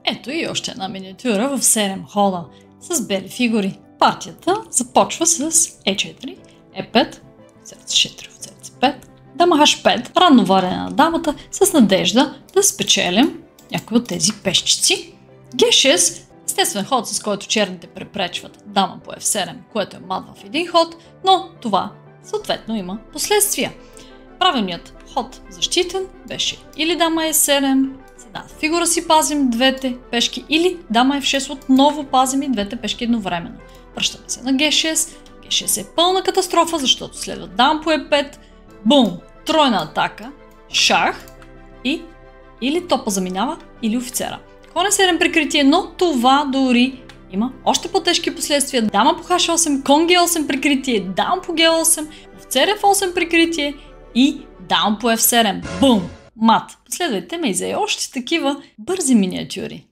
Ето и още една миниатюра в 7 хода с бели фигури. Партията започва с E4, E5, сърце 6, сърце 5, дама H5, ранно валяне на дамата с надежда да спечелим някои от тези пешчици. G6, естествен ход, с който черните препречват дама по F7, което е мат в един ход, но това съответно има последствия. Правилният ход защитен беше или дама E7, с една фигура си пазим двете пешки, или дама F6, отново пазим и двете пешки едновременно. Връщаме се на G6, G6 е пълна катастрофа, защото следва дама по E5, бум, тройна атака, шах и или топа заминава, или офицера. Кон Е7 прикритие, но това дори има още по-тежки последствия. Дама по H8, кон G8 прикритие, дама по G8, офицер F8 прикритие и дама по F7. Бум! Мат! Последвайте ме и за още такива бързи миниатюри.